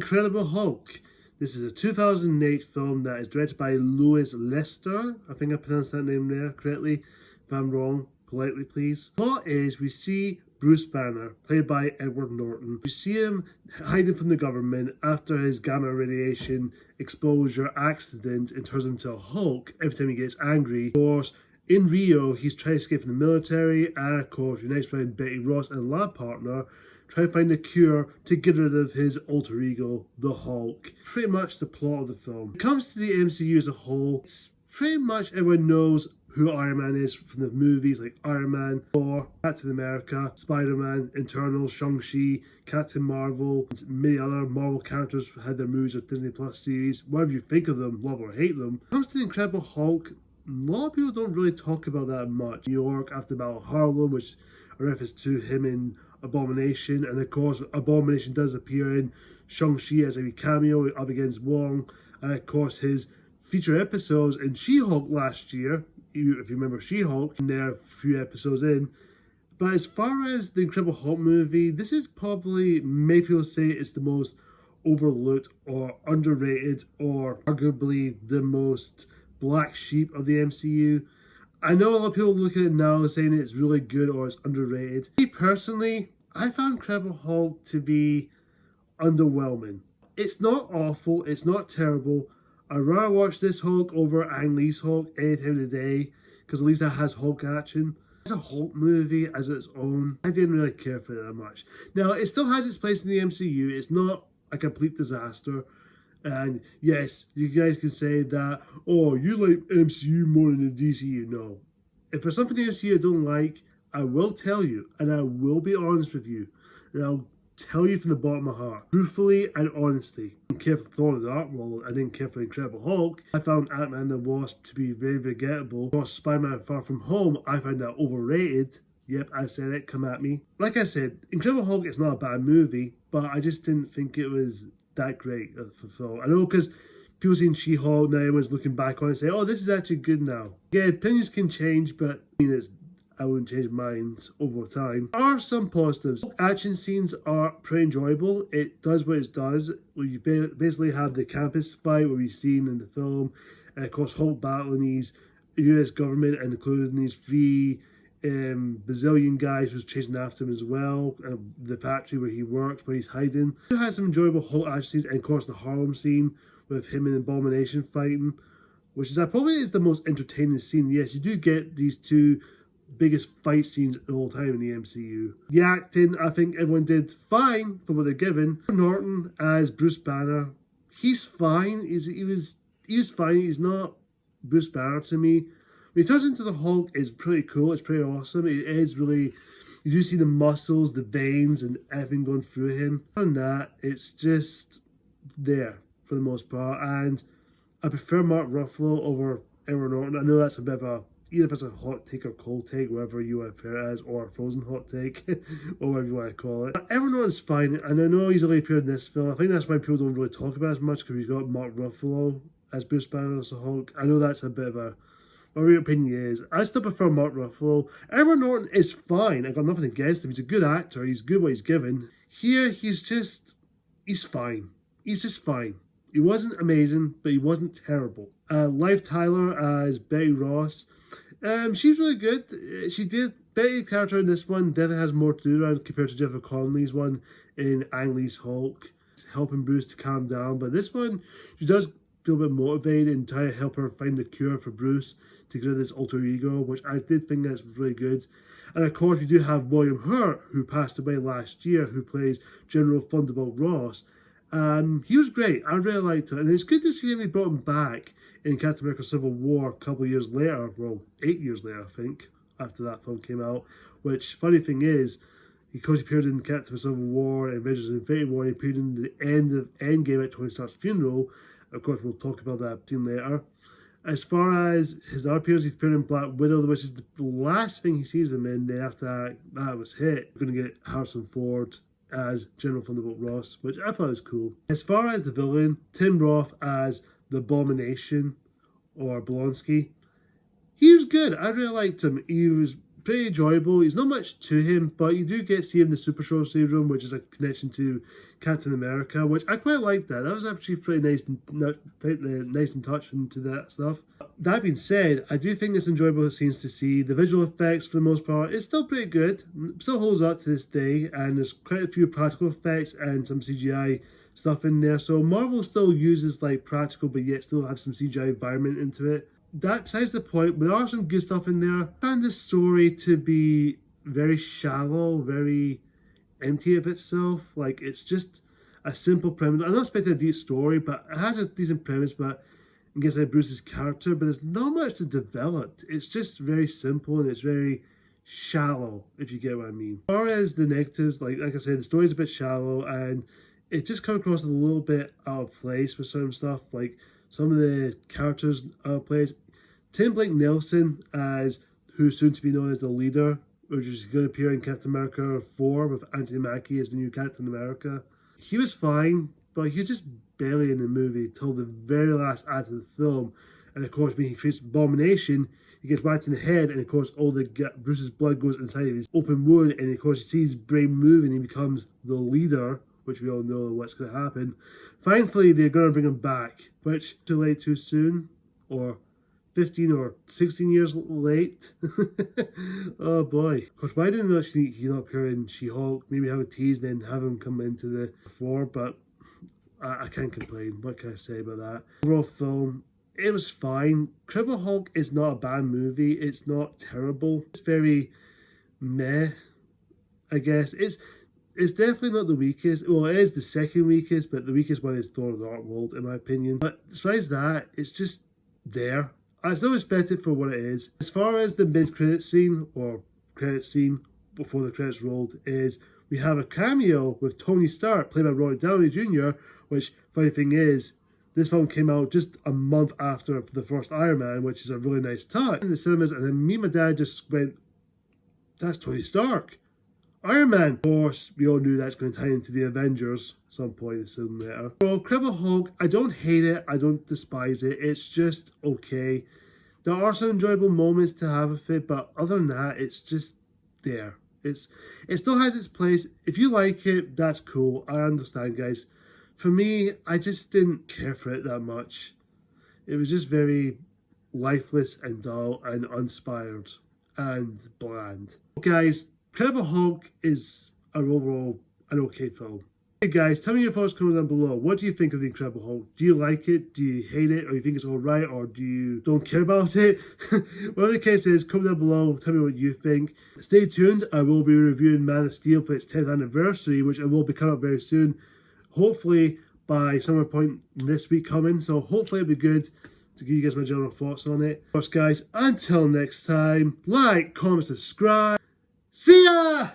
Incredible Hulk. This is a 2008 film that is directed by Louis Lester. I think I pronounced that name there correctly. If I'm wrong, politely please. The plot is we see Bruce Banner, played by Edward Norton. We see him hiding from the government after his gamma radiation exposure accident and turns him into a Hulk every time he gets angry. Of course, in Rio, he's trying to escape from the military, and of course, your next friend Betty Ross and lab partner try to find a cure to get rid of his alter ego, the Hulk. Pretty much the plot of the film. When it comes to the MCU as a whole, it's pretty much everyone knows who Iron Man is from the movies like Iron Man, Thor, Captain America, Spider-Man, Eternals, Shang-Chi, Captain Marvel, and many other Marvel characters who had their movies or Disney Plus series. Whatever you think of them, love or hate them. When it comes to the Incredible Hulk, a lot of people don't really talk about that much. New York after the Battle of Harlem, which a reference to him in Abomination, and of course Abomination does appear in Shang-Chi as a cameo up against Wong, and of course his feature episodes in She-Hulk last year, if you remember She-Hulk, and there a few episodes in. But as far as the Incredible Hulk movie, this is probably, many people say it's the most overlooked or underrated or arguably the most black sheep of the MCU. I know a lot of people look at it now saying it's really good or it's underrated. Me personally, I found Incredible Hulk to be underwhelming. It's not awful, it's not terrible. I'd rather watch this Hulk over Ang Lee's Hulk any time of the day, because at least that has Hulk action. As a Hulk movie as its own, I didn't really care for it that much. Now, it still has its place in the MCU. It's not a complete disaster. And yes, you guys can say that, oh, you like MCU more than the DCU. No. If there's something in the MCU I don't like, I will tell you, and I will be honest with you. And I'll tell you from the bottom of my heart, truthfully and honestly. I didn't care for Thor the Dark World, I didn't care for Incredible Hulk. I found Ant-Man and the Wasp to be very forgettable. Of course, Spider-Man Far From Home, I found that overrated. Yep, I said it, come at me. Like I said, Incredible Hulk is not a bad movie, but I just didn't think it was that great for film. I know because people seen She-Hulk, now everyone's looking back on it and say, oh, this is actually good now. Yeah, opinions can change, but I wouldn't change minds over time. There are some positives. Action scenes are pretty enjoyable. It does what it does. You basically have the campus fight where we've seen in the film, and of course Hulk battling these US government and including these three Brazilian guys who's chasing after him as well, the factory where he works, where he's hiding. It has some enjoyable Hulk action scenes, and of course the Harlem scene with him and Abomination fighting, which is probably is the most entertaining scene. Yes, you do get these two biggest fight scenes the whole time in the MCU. The acting, I think everyone did fine for what they're given. Norton as Bruce Banner, he's fine. He was fine. He's not Bruce Banner to me. When he turns into the Hulk, it's pretty cool. It's pretty awesome. It is really, you do see the muscles, the veins, and everything going through him. Other than that, it's just there for the most part. And I prefer Mark Ruffalo over Edward Norton. I know that's a bit of a, either if it's a hot take or cold take, whatever you want to pair it as, or a frozen hot take, or whatever you want to call it. But Edward Norton's fine, and I know he's only appeared in this film. I think that's why people don't really talk about it as much, because he's got Mark Ruffalo as Bruce Banner as the Hulk. I know that's a bit of a, whatever your opinion is. I still prefer Mark Ruffalo. Edward Norton is fine. I got nothing against him. He's a good actor. He's good what he's given. Here, he's fine. He's just fine. He wasn't amazing, but he wasn't terrible. Liv Tyler as Betty Ross. She's really good. Betty's character in this one definitely has more to do around compared to Jennifer Connelly's one in Ang Lee's Hulk, helping Bruce to calm down. But this one, she does feel a bit motivated and try to help her find the cure for Bruce to get rid of this alter ego, which I did think that's really good. And of course, we do have William Hurt, who passed away last year, who plays General Thunderbolt Ross. He was great. I really liked it. And it's good to see him. They brought him back in Captain America Civil War a couple of years later. Well, 8 years later, I think, after that film came out. Which, funny thing is, he appeared in Captain America Civil War and Avengers Infinity War, and he appeared in the end of Endgame at Tony Stark's funeral. Of course, we'll talk about that scene later. As far as his other appearance, he appeared in Black Widow, which is the last thing he sees him in. Then after that was hit, we're going to get Harrison Ford as General Thunderbolt Ross, which I thought was cool. As far as the villain, Tim Roth as the Abomination, or Blonsky, he was good. I really liked him. He was pretty enjoyable. He's not much to him, but you do get to see him in the Super Soldier Syndrome, which is a connection to Captain America, which I quite liked that. That was actually pretty nice and touching to that stuff. That being said, I do think it's enjoyable scenes to see. The visual effects, for the most part, is still pretty good. Still holds up to this day, and there's quite a few practical effects and some CGI stuff in there. So Marvel still uses like practical, but yet still have some CGI environment into it. That besides the point, there are some good stuff in there. I found this story to be very shallow, very empty of itself. Like, it's just a simple premise. I'm not expecting a deep story, but it has a decent premise, but I guess like Bruce's character, but there's not much to develop. It's just very simple and it's very shallow, if you get what I mean. As far as the negatives, like I said, the story's a bit shallow and it just comes across a little bit out of place with some stuff, like some of the characters out of place. Tim Blake Nelson, as who's soon to be known as the leader, which is going to appear in Captain America 4 with Anthony Mackie as the new Captain America. He was fine, but he was just barely in the movie till the very last act of the film. And of course, when he creates Abomination, he gets whacked in the head, and of course, all the Bruce's blood goes inside of his open wound, and of course, he sees his brain move, and he becomes the leader, which we all know what's going to happen. Thankfully, they're going to bring him back, which too late, too soon, or 15 or 16 years late. Oh boy. Of course, why didn't he not appear in She-Hulk? Maybe have a tease, then have him come into the 4, but I can't complain. What can I say about that? Overall film, it was fine. Incredible Hulk is not a bad movie. It's not terrible. It's very meh, I guess. It's definitely not the weakest. Well, it is the second weakest, but the weakest one is Thor: The Dark World, in my opinion. But besides that, it's just there. I still respect it for what it is. As far as the mid-credit scene, or credit scene before the credits rolled, is we have a cameo with Tony Stark, played by Robert Downey Jr., which, funny thing is, this film came out just a month after the first Iron Man, which is a really nice touch in the cinemas, and then me and my dad just went, that's Tony Stark. Iron Man. Of course, we all knew that's going to tie into the Avengers at some point soon later. So, Incredible Hulk, I don't hate it, I don't despise it, it's just okay. There are some enjoyable moments to have with it, but other than that, it's just there. It still has its place. If you like it, that's cool. I understand, guys. For me, I just didn't care for it that much. It was just very lifeless and dull and uninspired and bland. Guys, Incredible Hulk is overall an okay film. Hey guys, tell me your thoughts, comment down below. What do you think of The Incredible Hulk? Do you like it? Do you hate it? Or you think it's alright? Or do you don't care about it? Whatever the case is, comment down below. Tell me what you think. Stay tuned. I will be reviewing Man of Steel for its 10th anniversary, which will be coming up very soon. Hopefully by some point this week coming. So hopefully it'll be good to give you guys my general thoughts on it. Of course, guys, until next time, like, comment, subscribe. See ya!